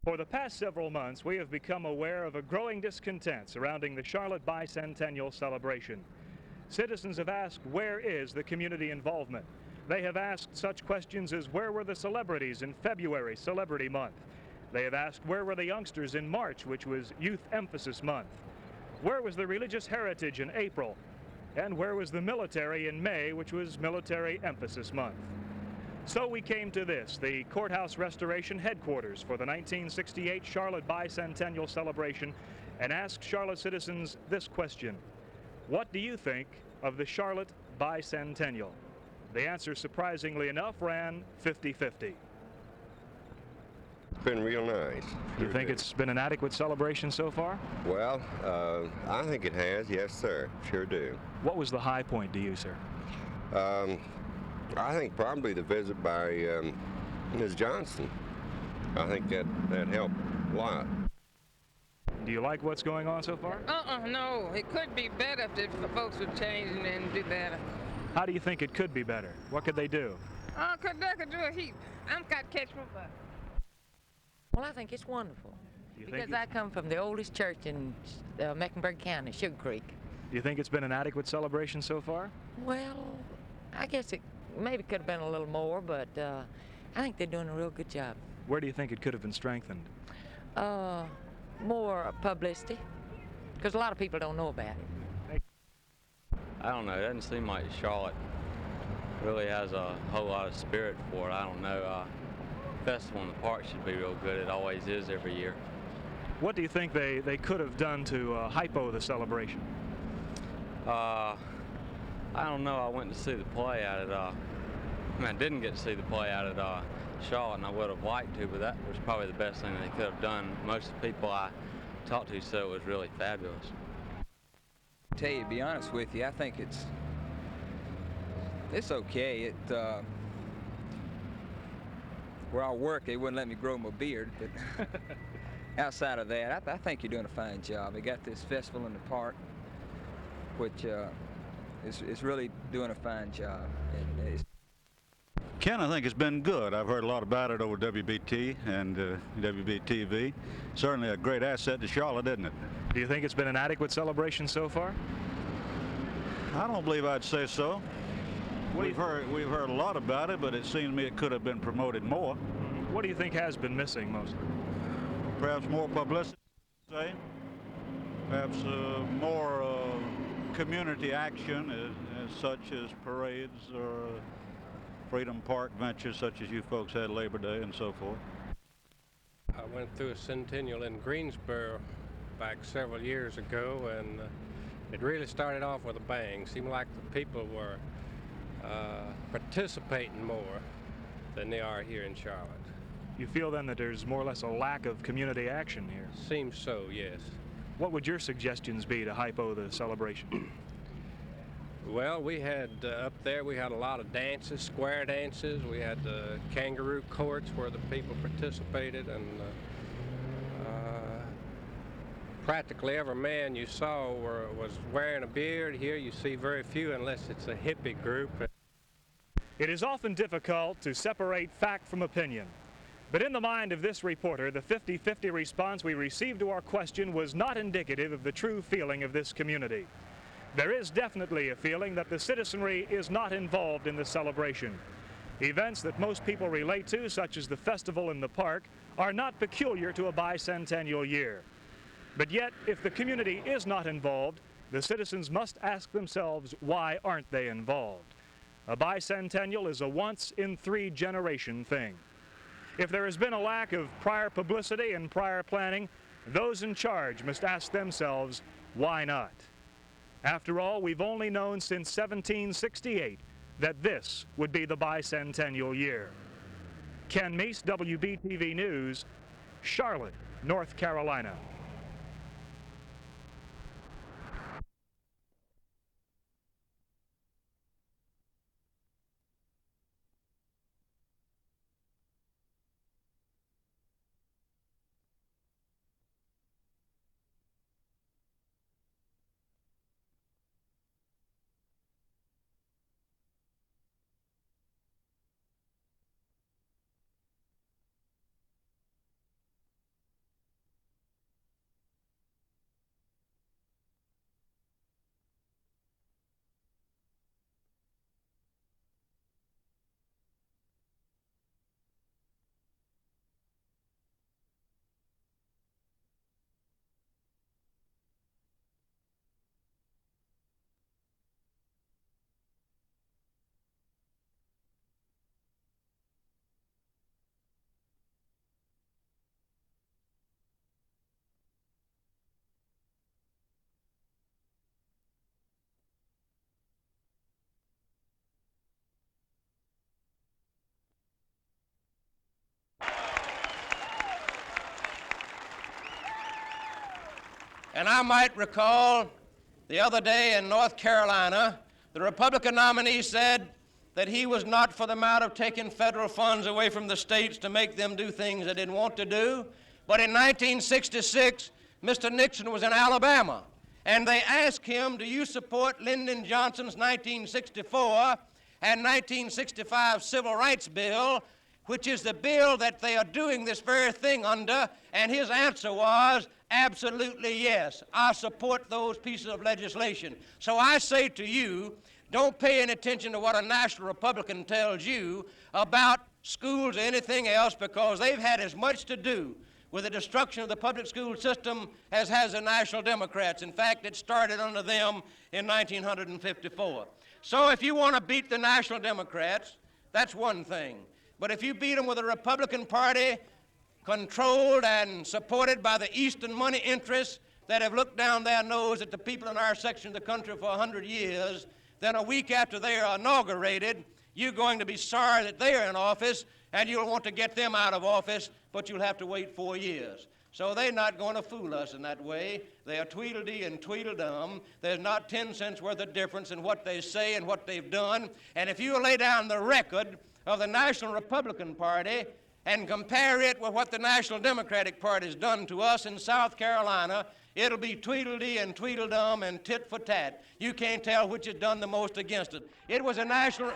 For the past several months, we have become aware of a growing discontent surrounding the Charlotte Bicentennial celebration. Citizens have asked, where is the community involvement? They have asked such questions as, where were the celebrities in February, Celebrity Month? They have asked, where were the youngsters in March, which was Youth Emphasis Month? Where was the religious heritage in April? And where was the military in May, which was Military Emphasis Month? So we came to this, the Courthouse Restoration headquarters for the 1968 Charlotte Bicentennial celebration, and asked Charlotte citizens this question: what do you think of the Charlotte Bicentennial? The answer, surprisingly enough, ran 50-50. It's been real nice. You think it's been an adequate celebration so far? Well, I think it has, yes, sir. Sure do. What was the high point to you, sir? I think probably the visit by Ms. Johnson. I think that helped a lot. Do you like what's going on so far? No. It could be better if the folks would change and do better. How do you think it could be better? What could they do? They could do a heap. I'm got catch my butt. Well, I think it's wonderful. Because I come from the oldest church in Mecklenburg County, Sugar Creek. Do you think it's been an adequate celebration so far? Well, I guess it maybe could have been a little more, but I think they're doing a real good job. Where do you think it could have been strengthened? More publicity, because a lot of people don't know about it. I don't know. It doesn't seem like Charlotte really has a whole lot of spirit for it. I don't know. Festival in the park should be real good. It always is every year. What do you think they could have done to hypo the celebration? I don't know. I went to see the play out at, I didn't get to see the play out at Charlotte, and I would have liked to, but that was probably the best thing they could have done. Most of the people I talked to said it was really fabulous. Tell you, to be honest with you, I think it's okay. Where I work, they wouldn't let me grow my beard, but outside of that, I think you're doing a fine job. They got this festival in the park, which is really doing a fine job. Ken, I think it's been good. I've heard a lot about it over WBT and WBTV. Certainly a great asset to Charlotte, isn't it? Do you think it's been an adequate celebration so far? I don't believe I'd say so. We've heard a lot about it, but it seems to me it could have been promoted more. What do you think has been missing mostly? Perhaps more publicity, say. Perhaps more community action as such as parades or Freedom Park ventures such as you folks had Labor Day and so forth. I went through a centennial in Greensboro back several years ago, and it really started off with a bang. Seemed like the people were participating more than they are here in Charlotte. You feel then that there's more or less a lack of community action here? Seems so, yes. What would your suggestions be to hypo the celebration? Well, we had up there, we had a lot of dances, square dances. We had the kangaroo courts where the people participated, and practically every man you saw was wearing a beard. Here you see very few unless it's a hippie group. It is often difficult to separate fact from opinion. But in the mind of this reporter, the 50-50 response we received to our question was not indicative of the true feeling of this community. There is definitely a feeling that the citizenry is not involved in the celebration. Events that most people relate to, such as the festival in the park, are not peculiar to a bicentennial year. But yet, if the community is not involved, the citizens must ask themselves, why aren't they involved? A bicentennial is a once-in-3-generation thing. If there has been a lack of prior publicity and prior planning, those in charge must ask themselves, why not? After all, we've only known since 1768 that this would be the bicentennial year. Ken Neese, WBTV News, Charlotte, North Carolina. And I might recall the other day in North Carolina, the Republican nominee said that he was not for the matter of taking federal funds away from the states to make them do things they didn't want to do. But in 1966, Mr. Nixon was in Alabama, and they asked him, do you support Lyndon Johnson's 1964 and 1965 Civil Rights Bill, which is the bill that they are doing this very thing under? And his answer was, absolutely yes, I support those pieces of legislation. So I say to you, don't pay any attention to what a national Republican tells you about schools or anything else, because they've had as much to do with the destruction of the public school system as has the National Democrats. In fact, it started under them in 1954. So if you want to beat the National Democrats, that's one thing. But if you beat them with a Republican Party controlled and supported by the Eastern money interests that have looked down their nose at the people in our section of the country for 100 years, then a week after they are inaugurated, you're going to be sorry that they are in office, and you'll want to get them out of office, but you'll have to wait 4 years. So they're not going to fool us in that way. They are Tweedledee and Tweedledum. There's not 10 cents worth of difference in what they say and what they've done. And if you lay down the record of the National Republican Party and compare it with what the National Democratic Party has done to us in South Carolina, it'll be Tweedledee and Tweedledum and tit for tat. You can't tell which has done the most against it. It was a national...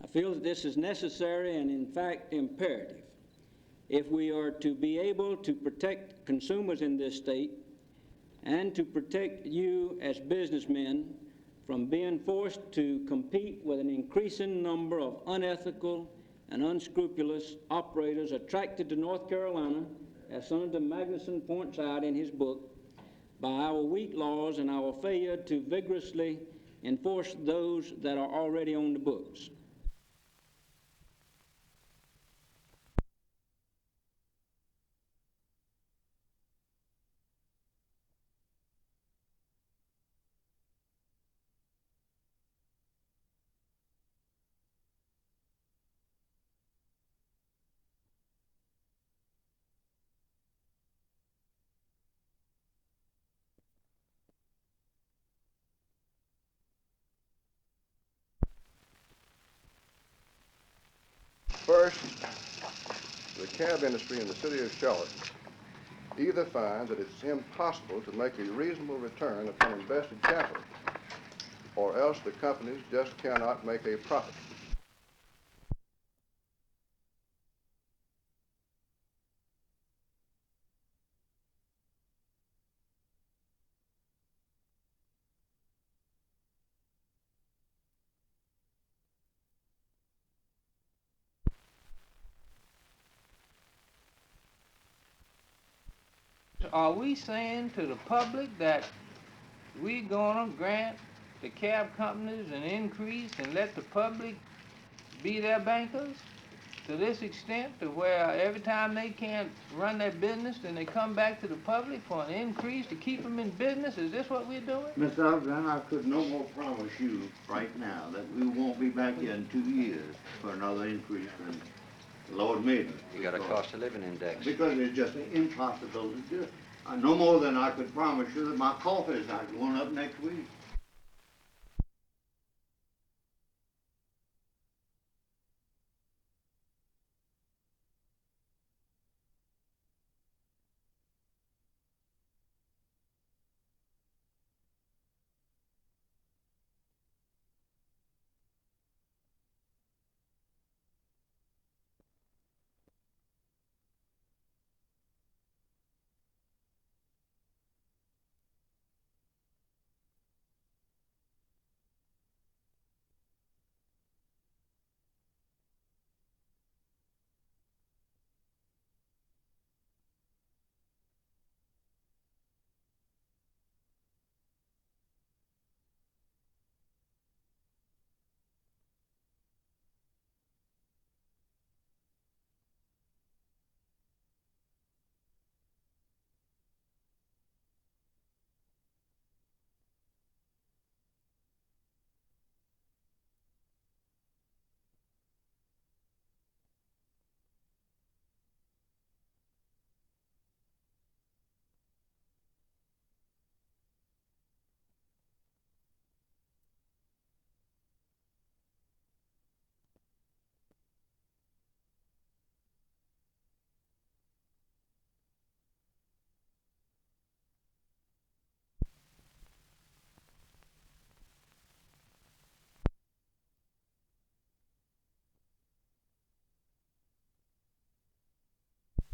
I feel that this is necessary and in fact imperative if we are to be able to protect consumers in this state and to protect you as businessmen from being forced to compete with an increasing number of unethical and unscrupulous operators attracted to North Carolina, as Senator Magnuson points out in his book, by our weak laws and our failure to vigorously enforce those that are already on the books. First, the cab industry in the city of Charlotte either finds that it's impossible to make a reasonable return upon invested capital, or else the companies just cannot make a profit. Are we saying to the public that we're gonna grant the cab companies an increase and let the public be their bankers to this extent, to where every time they can't run their business, then they come back to the public for an increase to keep them in business? Is this what we're doing? Mr. Uptown, I could no more promise you right now that we won't be back here in 2 years for another increase than Lord made. You got a cost of living index. Because it's just impossible to do. No more than I could promise you that my coffee is not going up next week.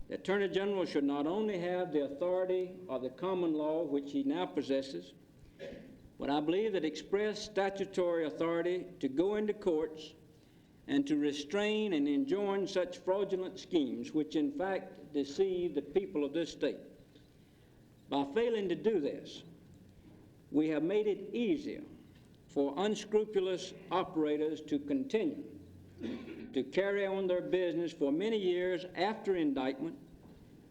The Attorney General should not only have the authority of the common law, which he now possesses, but I believe that express statutory authority to go into courts and to restrain and enjoin such fraudulent schemes, which in fact deceive the people of this state. By failing to do this, we have made it easier for unscrupulous operators to continue to carry on their business for many years after indictment,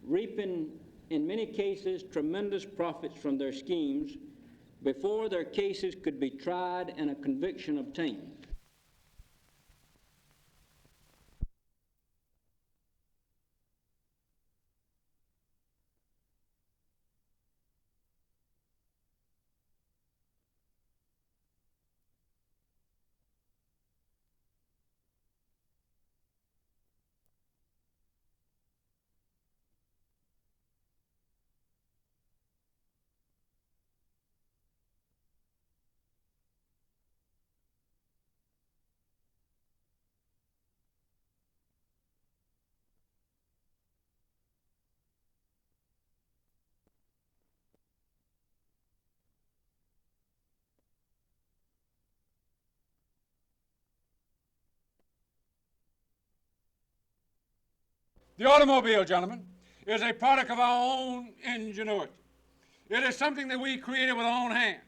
reaping in many cases tremendous profits from their schemes before their cases could be tried and a conviction obtained. The automobile, gentlemen, is a product of our own ingenuity. It is something that we created with our own hand.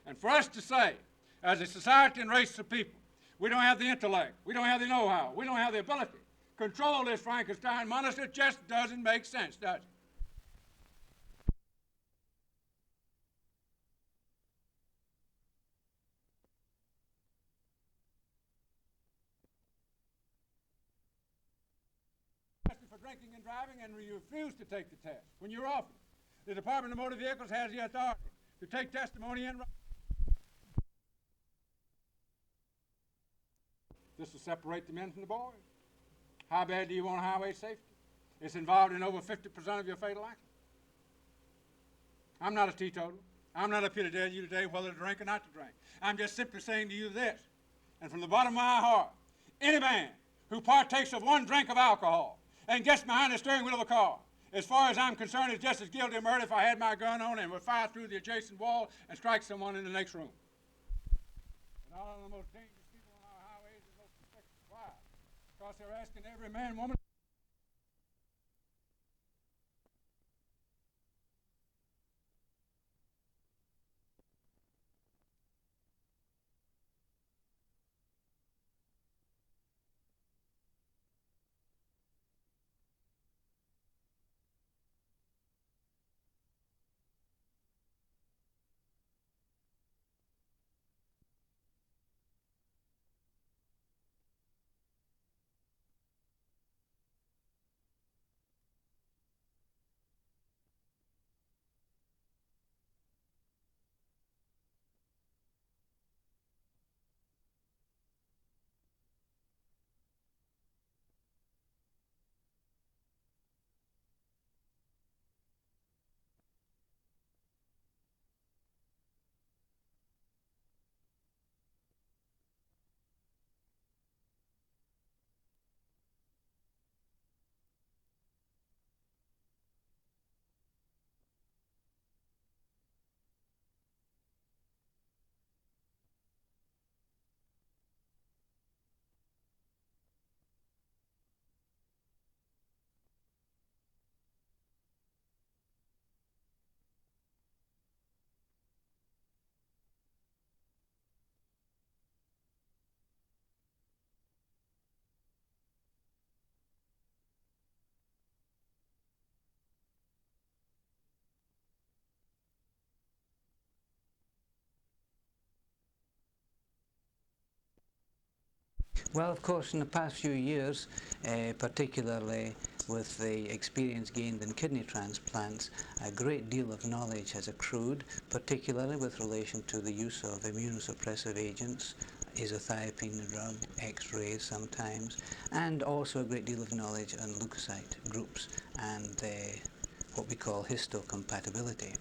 And for us to say, as a society and race of people, we don't have the intellect, we don't have the know-how, we don't have the ability to control this Frankenstein monster, it just doesn't make sense, does it? For drinking and driving, and you refuse to take the test when you're offered. The Department of Motor Vehicles has the authority to take testimony and this will separate the men from the boys. How bad do you want highway safety? It's involved in over 50% of your fatal accidents. I'm not a teetotaler. I'm not up here to tell you today whether to drink or not to drink. I'm just simply saying to you this, and from the bottom of my heart, any man who partakes of one drink of alcohol and gets behind the steering wheel of a car, as far as I'm concerned, is just as guilty of murder if I had my gun on and would fire through the adjacent wall and strike someone in the next room. And all of the most dangerous people on our highways are those suspected. Why? Because they're asking every man and woman. Well, of course, in the past few years, particularly with the experience gained in kidney transplants, a great deal of knowledge has accrued, particularly with relation to the use of immunosuppressive agents, azathioprine drug, X-rays sometimes, and also a great deal of knowledge on leukocyte groups and what we call histocompatibility.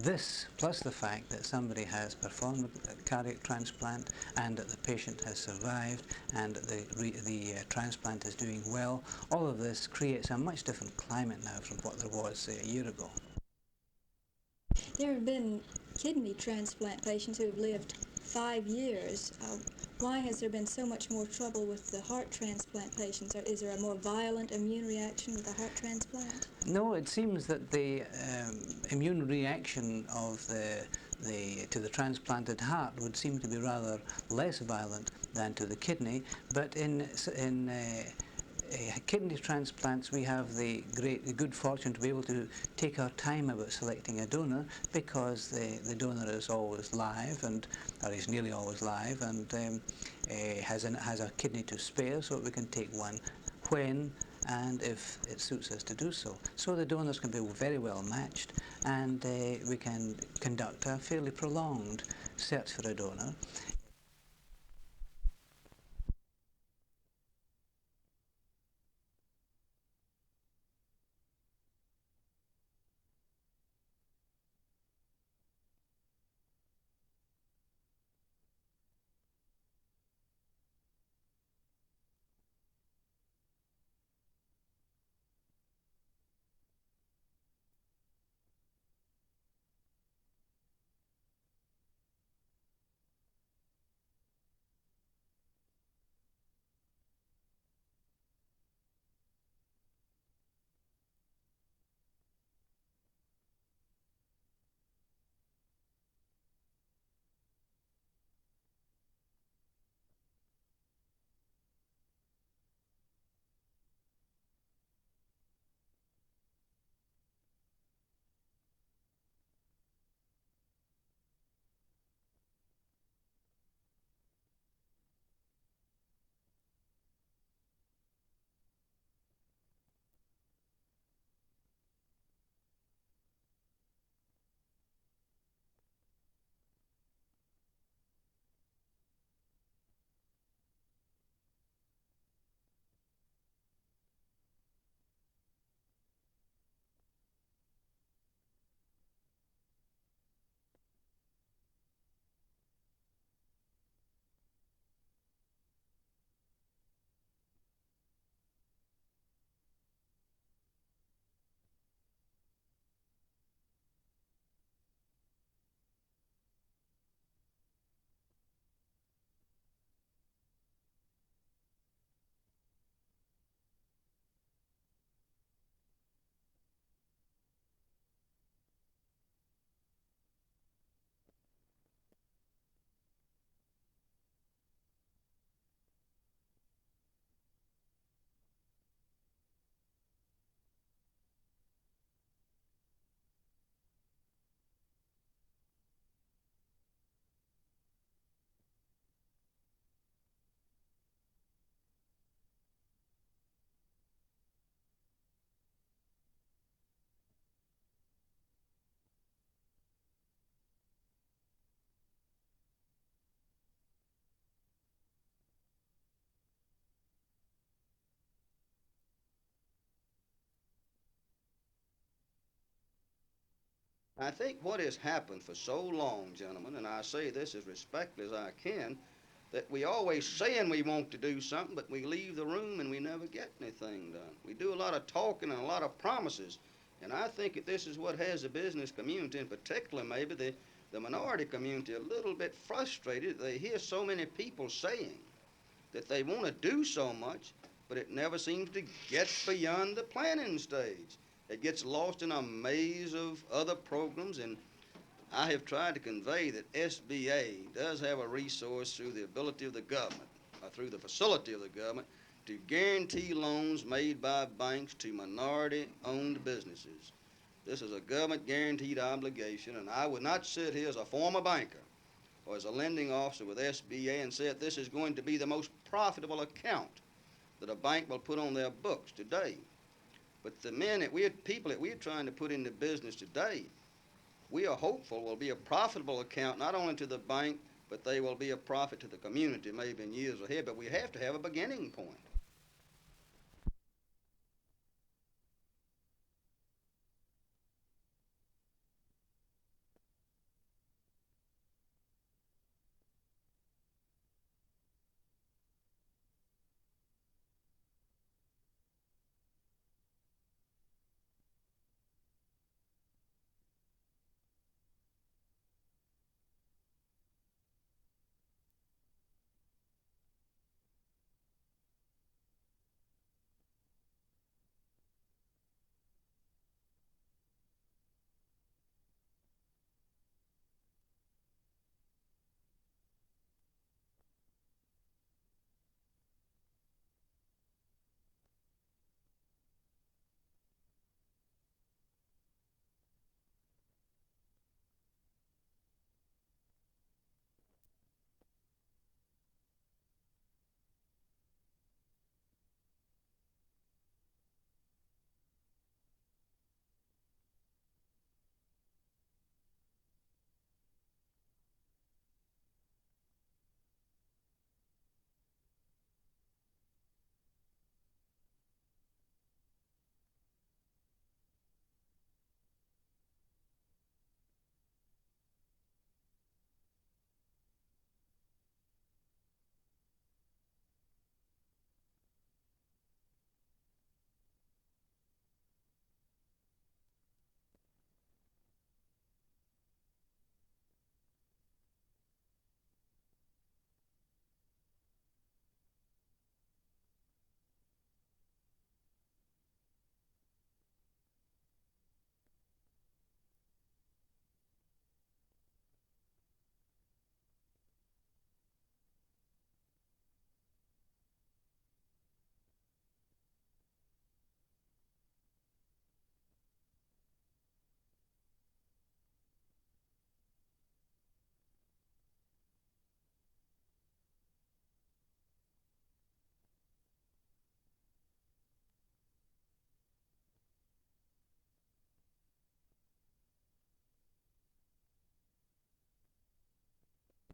This, plus the fact that somebody has performed a cardiac transplant and that the patient has survived and that the transplant is doing well, all of this creates a much different climate now from what there was, say, a year ago. There have been kidney transplant patients who have lived 5 years. Why has there been so much more trouble with the heart transplant patients? Or is there a more violent immune reaction with the heart transplant? No, it seems that the immune reaction of to the transplanted heart would seem to be rather less violent than to the kidney, but in kidney transplants we have the good fortune to be able to take our time about selecting a donor, because the donor is always live, or is nearly always live, and has a kidney to spare, so we can take one when and if it suits us to do so. So the donors can be very well matched, and we can conduct a fairly prolonged search for a donor. I think what has happened for so long, gentlemen, and I say this as respectfully as I can, that we always saying we want to do something, but we leave the room and we never get anything done. We do a lot of talking and a lot of promises, and I think that this is what has the business community, in particular maybe the minority community, a little bit frustrated. They hear so many people saying that they want to do so much, but it never seems to get beyond the planning stage. It gets lost in a maze of other programs, and I have tried to convey that SBA does have a resource through the ability of the government, or through the facility of the government, to guarantee loans made by banks to minority-owned businesses. This is a government-guaranteed obligation, and I would not sit here as a former banker or as a lending officer with SBA and say that this is going to be the most profitable account that a bank will put on their books today. But the people that we're trying to put into business today, we are hopeful will be a profitable account not only to the bank, but they will be a profit to the community maybe in years ahead. But we have to have a beginning point.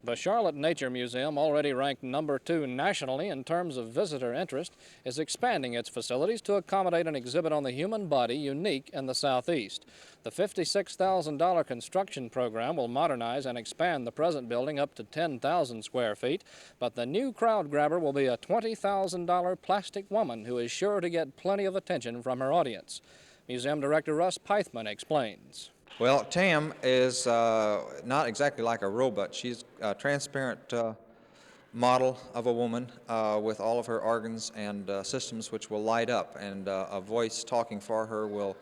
The Charlotte Nature Museum, already ranked #2 nationally in terms of visitor interest, is expanding its facilities to accommodate an exhibit on the human body unique in the Southeast. The $56,000 construction program will modernize and expand the present building up to 10,000 square feet, but the new crowd grabber will be a $20,000 plastic woman who is sure to get plenty of attention from her audience. Museum Director Russ Pythman explains. Well, Tam is not exactly like a robot. She's a transparent model of a woman with all of her organs and systems which will light up, and a voice talking for her will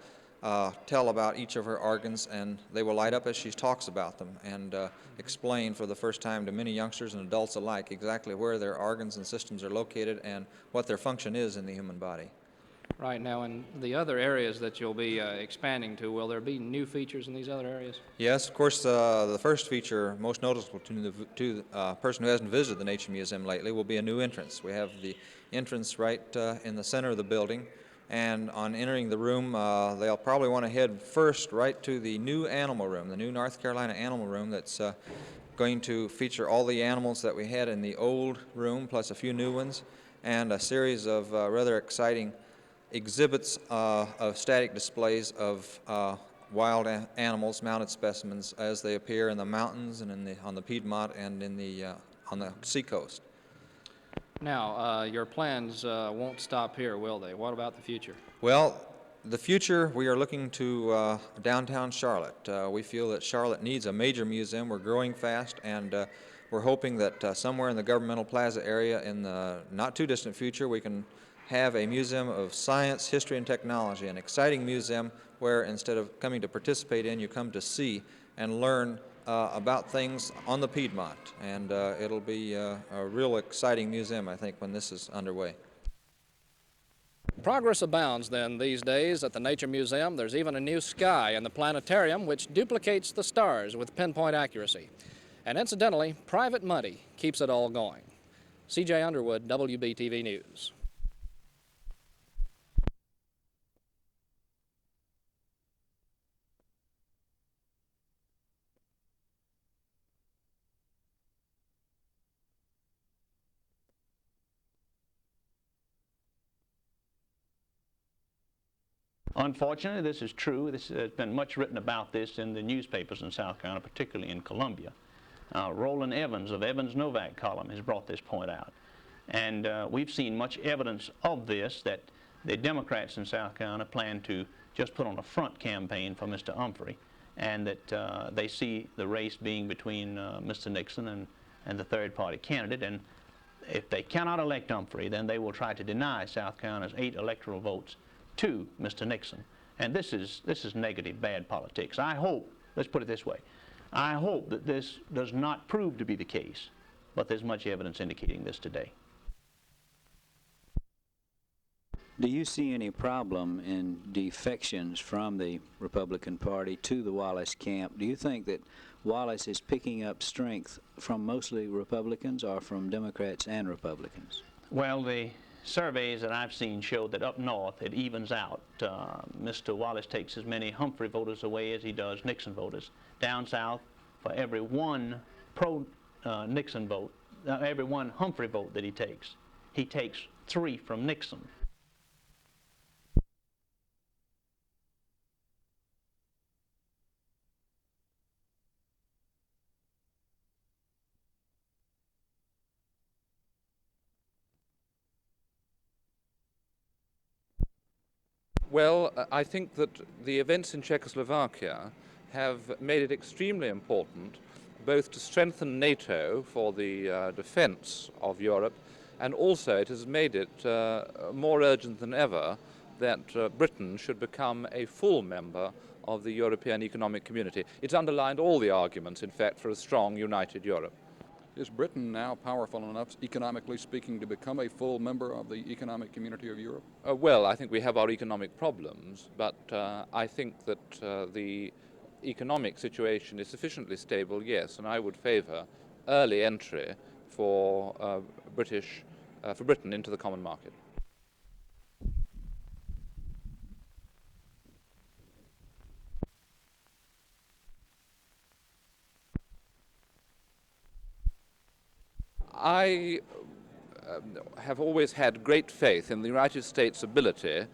tell about each of her organs, and they will light up as she talks about them and explain for the first time to many youngsters and adults alike exactly where their organs and systems are located and what their function is in the human body. Right now, in the other areas that you'll be expanding to, will there be new features in these other areas? Yes, of course, the first feature, most noticeable to the person who hasn't visited the Nature Museum lately, will be a new entrance. We have the entrance right in the center of the building, and on entering the room, they'll probably want to head first right to the new animal room, the new North Carolina animal room that's going to feature all the animals that we had in the old room, plus a few new ones, and a series of rather exciting exhibits of static displays of wild animals, mounted specimens, as they appear in the mountains and on the Piedmont and on the seacoast. Now, your plans won't stop here, will they? What about the future? Well, the future, we are looking to downtown Charlotte. We feel that Charlotte needs a major museum. We're growing fast, and we're hoping that somewhere in the governmental plaza area in the not too distant future we can have a museum of science, history, and technology, an exciting museum where instead of coming to participate in, you come to see and learn about things on the Piedmont. And it'll be a real exciting museum, I think, when this is underway. Progress abounds then these days at the Nature Museum. There's even a new sky in the planetarium which duplicates the stars with pinpoint accuracy. And incidentally, private money keeps it all going. C.J. Underwood, WBTV News. Unfortunately, this is true. This has been much written about this in the newspapers in South Carolina, particularly in Columbia. Roland Evans of Evans Novak column has brought this point out. And we've seen much evidence of this, that the Democrats in South Carolina plan to just put on a front campaign for Mr. Humphrey, and that they see the race being between Mr. Nixon and the third-party candidate. And if they cannot elect Humphrey, then they will try to deny South Carolina's 8 electoral votes to Mr. Nixon. And this is negative, bad politics. I hope, let's put it this way, I hope that this does not prove to be the case, but there's much evidence indicating this today. Do you see any problem in defections from the Republican Party to the Wallace camp? Do you think that Wallace is picking up strength from mostly Republicans or from Democrats and Republicans? Well, the surveys that I've seen show that up north it evens out. Mr. Wallace takes as many Humphrey voters away as he does Nixon voters. Down south, for every one pro-Nixon vote, every one Humphrey vote that he takes 3 from Nixon. Well, I think that the events in Czechoslovakia have made it extremely important both to strengthen NATO for the defense of Europe, and also it has made it more urgent than ever that Britain should become a full member of the European Economic Community. It's underlined all the arguments, in fact, for a strong, united Europe. Is Britain now powerful enough, economically speaking, to become a full member of the Economic Community of Europe? Well, I think we have our economic problems, but I think that the economic situation is sufficiently stable, yes, and I would favor early entry for Britain into the common market. I have always had great faith in the United States' ability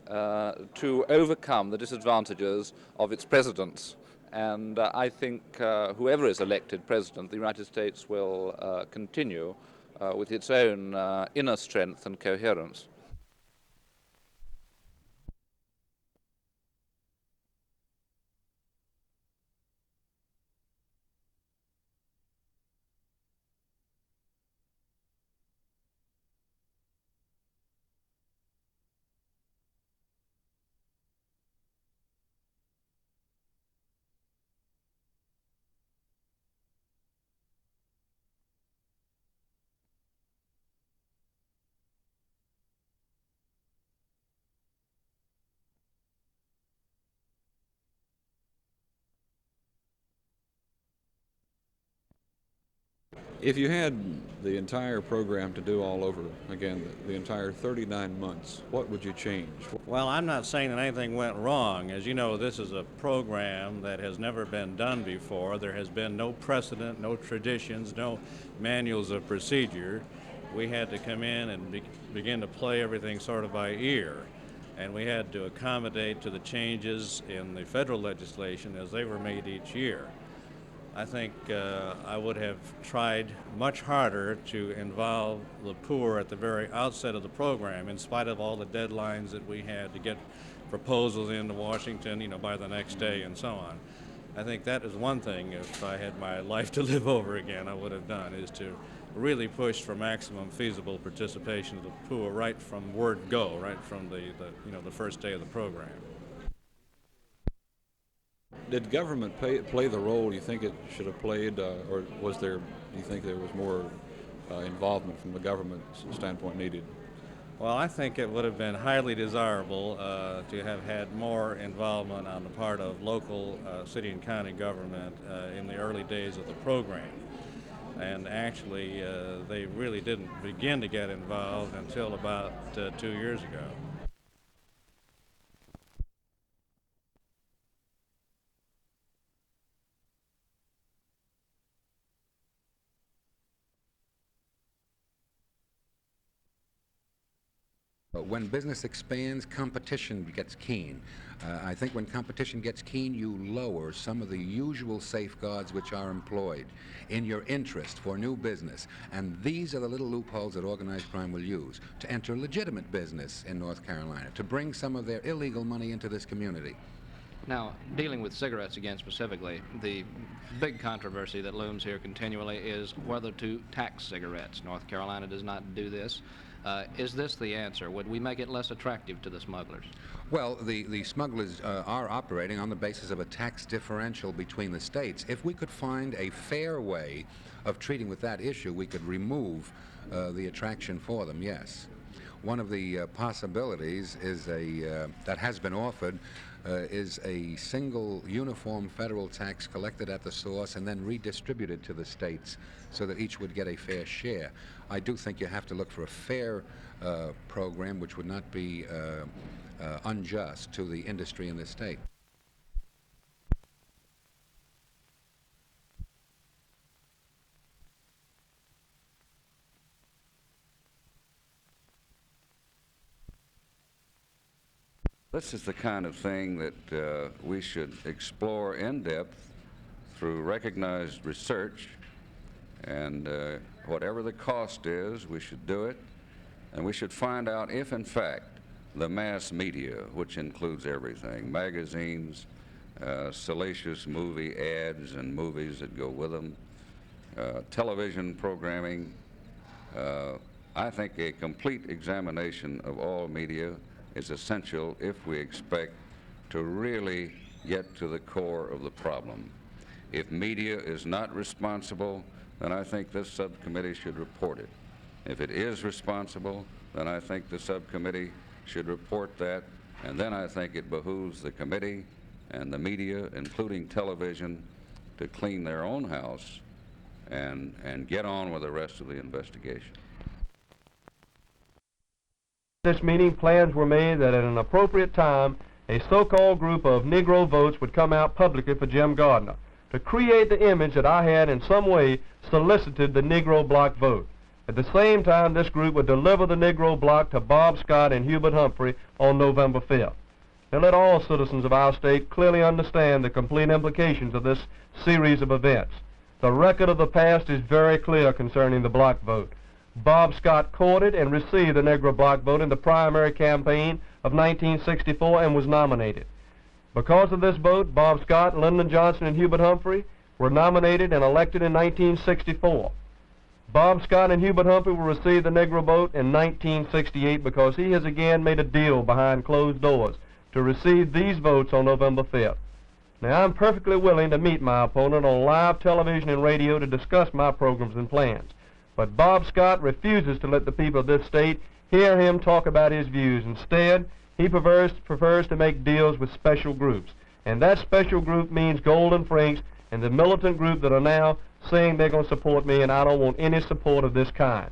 to overcome the disadvantages of its presidents, and I think whoever is elected president, the United States will continue with its own inner strength and coherence. If you had the entire program to do all over again, the entire 39 months, what would you change? Well, I'm not saying that anything went wrong. As you know, this is a program that has never been done before. There has been no precedent, no traditions, no manuals of procedure. We had to come in and begin to play everything sort of by ear. and we had to accommodate to the changes in the federal legislation as they were made each year. I think I would have tried much harder to involve the poor at the very outset of the program, in spite of all the deadlines that we had to get proposals into Washington, by the next day and so on. I think that is one thing, if I had my life to live over again, I would have done, is to really push for maximum feasible participation of the poor right from word go, right from the first day of the program. Did government play the role you think it should have played, or do you think there was more involvement from the government standpoint needed? Well, I think it would have been highly desirable to have had more involvement on the part of local city and county government in the early days of the program. And actually, they really didn't begin to get involved until about 2 years ago. When business expands, competition gets keen. I think when competition gets keen, you lower some of the usual safeguards which are employed in your interest for new business. And these are the little loopholes that organized crime will use to enter legitimate business in North Carolina, to bring some of their illegal money into this community. Now, dealing with cigarettes again specifically, the big controversy that looms here continually is whether to tax cigarettes. North Carolina does not do this. Is this the answer? Would we make it less attractive to the smugglers? Well, the smugglers are operating on the basis of a tax differential between the states. If we could find a fair way of treating with that issue, we could remove the attraction for them, yes. One of the possibilities is that has been offered is a single uniform federal tax collected at the source and then redistributed to the states so that each would get a fair share. I do think you have to look for a fair program which would not be unjust to the industry in this state. This is the kind of thing that we should explore in depth through recognized research, and whatever the cost is, we should do it, and we should find out if, in fact, the mass media, which includes everything, magazines, salacious movie ads and movies that go with them, television programming, I think a complete examination of all media is essential if we expect to really get to the core of the problem. If media is not responsible, then I think this subcommittee should report it. If it is responsible, then I think the subcommittee should report that, and then I think it behooves the committee and the media, including television, to clean their own house and get on with the rest of the investigation. This meeting, plans were made that at an appropriate time, a so-called group of Negro votes would come out publicly for Jim Gardner to create the image that I had in some way solicited the Negro bloc vote. At the same time, this group would deliver the Negro bloc to Bob Scott and Hubert Humphrey on November 5th. Now let all citizens of our state clearly understand the complete implications of this series of events. The record of the past is very clear concerning the bloc vote. Bob Scott courted and received the Negro bloc vote in the primary campaign of 1964 and was nominated. Because of this vote, Bob Scott, Lyndon Johnson, and Hubert Humphrey were nominated and elected in 1964. Bob Scott and Hubert Humphrey will receive the Negro vote in 1968 because he has again made a deal behind closed doors to receive these votes on November 5th. Now, I'm perfectly willing to meet my opponent on live television and radio to discuss my programs and plans. But Bob Scott refuses to let the people of this state hear him talk about his views. Instead, he prefers to make deals with special groups. And that special group means Golden Franks and the militant group that are now saying they're going to support me, and I don't want any support of this kind.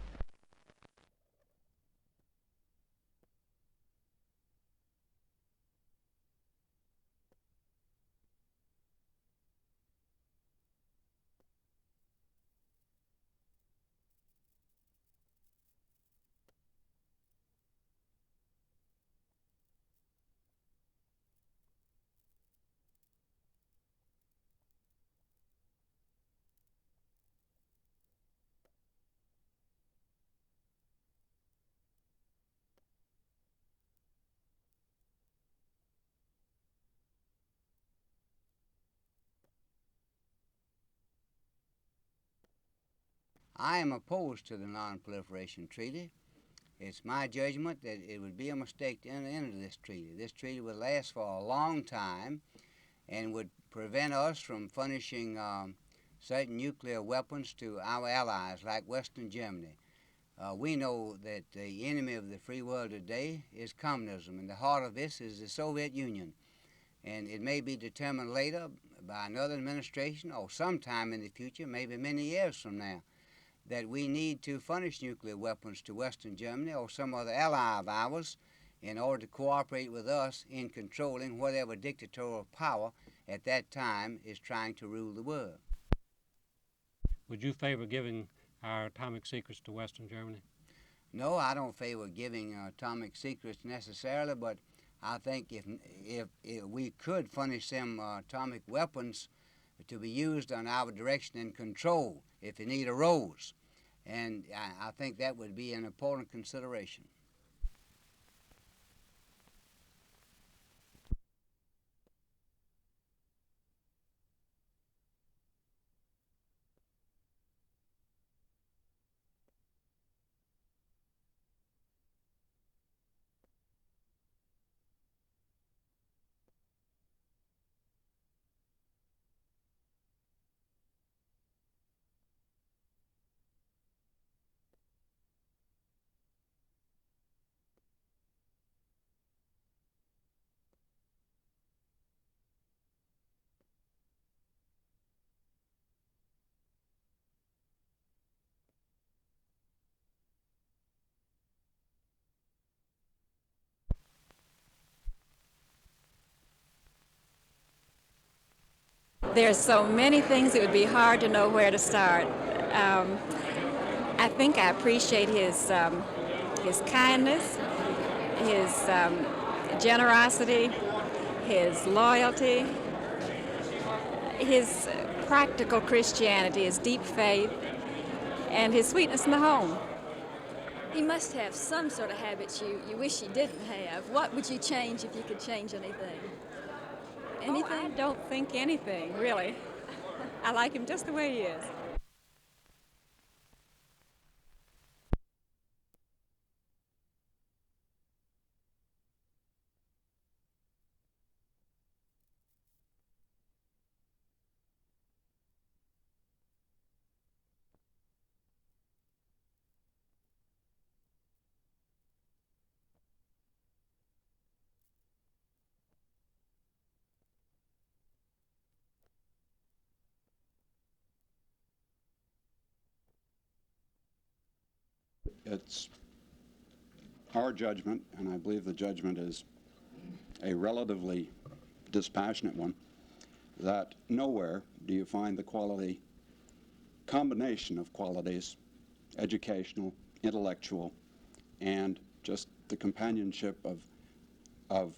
I am opposed to the Non-Proliferation Treaty. It's my judgment that it would be a mistake to enter into this treaty. This treaty would last for a long time and would prevent us from furnishing certain nuclear weapons to our allies like Western Germany. We know that the enemy of the free world today is communism, and the heart of this is the Soviet Union. And it may be determined later by another administration or sometime in the future, maybe many years from now, that we need to furnish nuclear weapons to Western Germany or some other ally of ours in order to cooperate with us in controlling whatever dictatorial power at that time is trying to rule the world. Would you favor giving our atomic secrets to Western Germany? No, I don't favor giving atomic secrets necessarily, but I think if we could furnish them atomic weapons to be used on our direction and control if the need arose. And I think that would be an important consideration. There's so many things it would be hard to know where to start. I think I appreciate his kindness, his generosity, his loyalty, his practical Christianity, his deep faith, and his sweetness in the home. He must have some sort of habits you wish he didn't have. What would you change if you could change anything? Anything? Oh, I don't think anything, really. I like him just the way he is. It's our judgment, and I believe the judgment is a relatively dispassionate one, that nowhere do you find the combination of qualities, educational, intellectual, and just the companionship of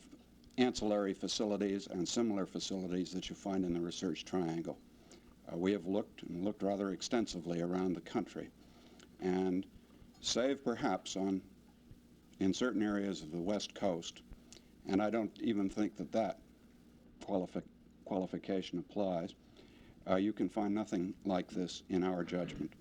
ancillary facilities and similar facilities that you find in the research triangle. We have looked rather extensively around the country, and save perhaps in certain areas of the West Coast, and I don't even think that qualification applies, you can find nothing like this in our judgment.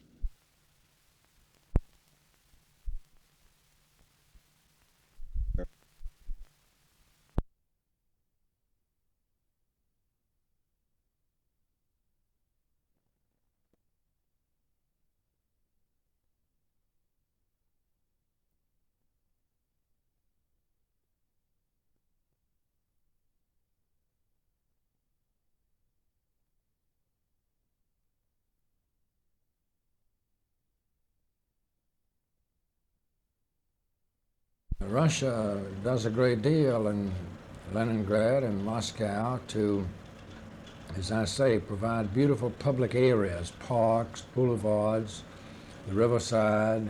Russia does a great deal in Leningrad and Moscow to, as I say, provide beautiful public areas, parks, boulevards, the riverside.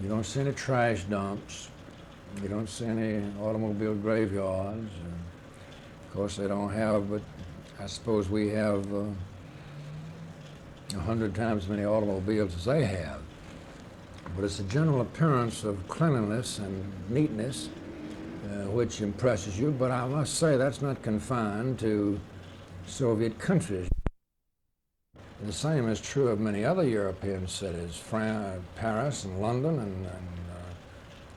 You don't see any trash dumps. You don't see any automobile graveyards. Of course, they don't have, but I suppose we have 100 times as many automobiles as they have. But it's a general appearance of cleanliness and neatness which impresses you, but I must say that's not confined to Soviet countries. The same is true of many other European cities, Paris and London and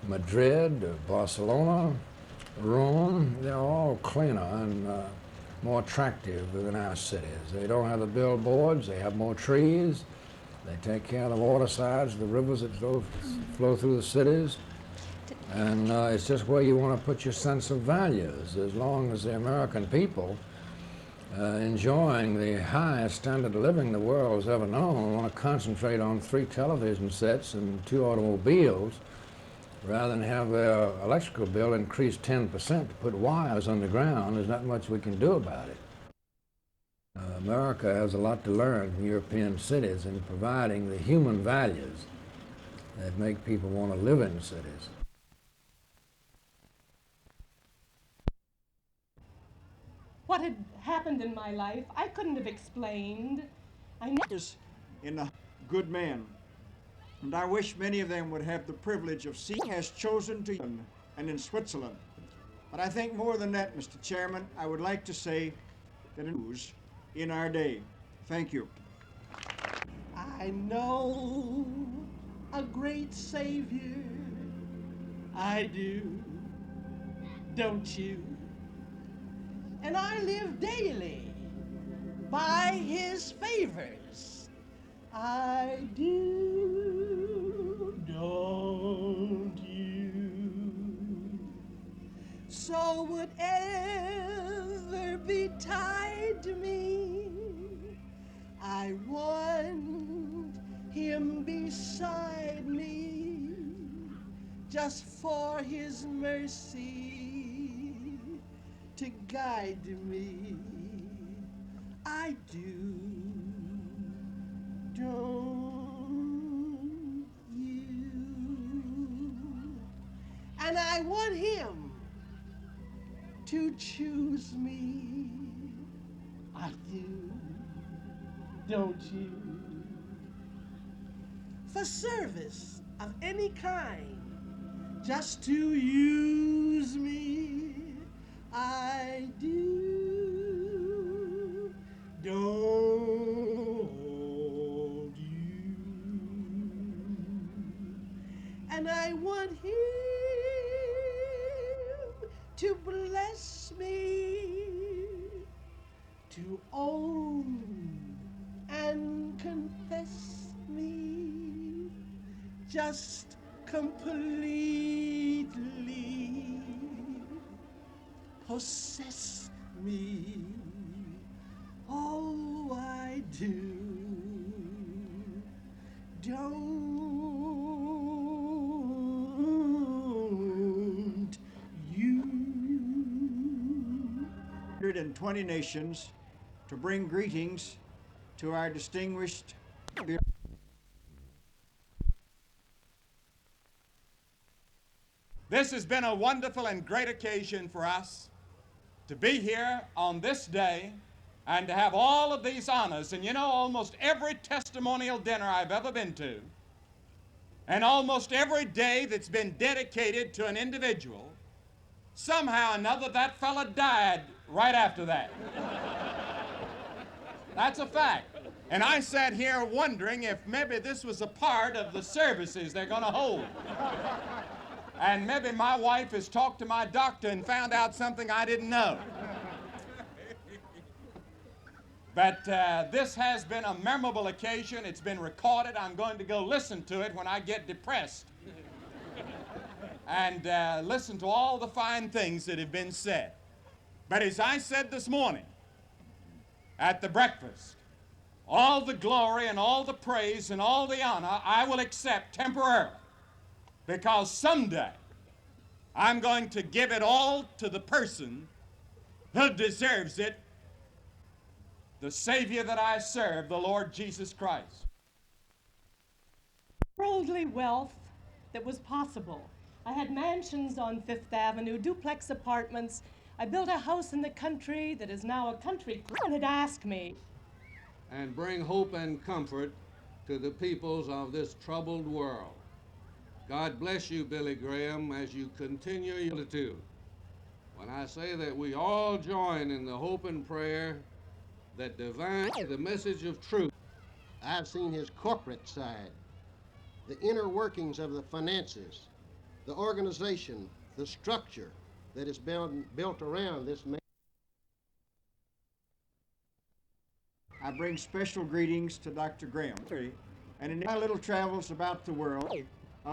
Madrid, Barcelona, Rome. They're all cleaner and more attractive than our cities. They don't have the billboards, they have more trees, they take care of the watersides, the rivers that flow through the cities. And it's just where you want to put your sense of values. As long as the American people enjoying the highest standard of living the world has ever known, want to concentrate on 3 television sets and 2 automobiles, rather than have their electrical bill increase 10% to put wires underground, there's not much we can do about it. America has a lot to learn from European cities in providing the human values that make people want to live in cities. What had happened in my life, I couldn't have explained. In a good man, and I wish many of them would have the privilege of seeing has chosen to and in Switzerland. But I think more than that, Mr. Chairman, I would like to say that it was in our day. Thank you. I know a great Savior, I do, don't you? And I live daily by his favors, I do, don't you? So whatever betide me, I want him beside me, just for his mercy to guide me. I do, don't you? And I want him to choose me. I do, don't you? For service of any kind, just to use me. I do, don't you? And I want him to bless me, to own and confess me, just completely possess me. Oh, I do, don't you? 120 nations to bring greetings to our distinguished This has been a wonderful and great occasion for us to be here on this day and to have all of these honors. And you know, almost every testimonial dinner I've ever been to, and almost every day that's been dedicated to an individual, somehow or another that fella died right after that. That's a fact. And I sat here wondering if maybe this was a part of the services they're going to hold. And maybe my wife has talked to my doctor and found out something I didn't know. But this has been a memorable occasion. It's been recorded. I'm going to go listen to it when I get depressed. And listen to all the fine things that have been said. But as I said this morning at the breakfast, all the glory and all the praise and all the honor I will accept temporarily, because someday I'm going to give it all to the person who deserves it, the Savior that I serve, the Lord Jesus Christ. Worldly wealth that was possible. I had mansions on Fifth Avenue, duplex apartments. I built a house in the country that is now a country club. Had asked me. And bring hope and comfort to the peoples of this troubled world. God bless you, Billy Graham, as you continue your attitude. When I say that we all join in the hope and prayer that the message of truth I've seen his corporate side, the inner workings of the finances, the organization, the structure that is built around this man. I bring special greetings to Dr. Graham. And in my little travels about the world,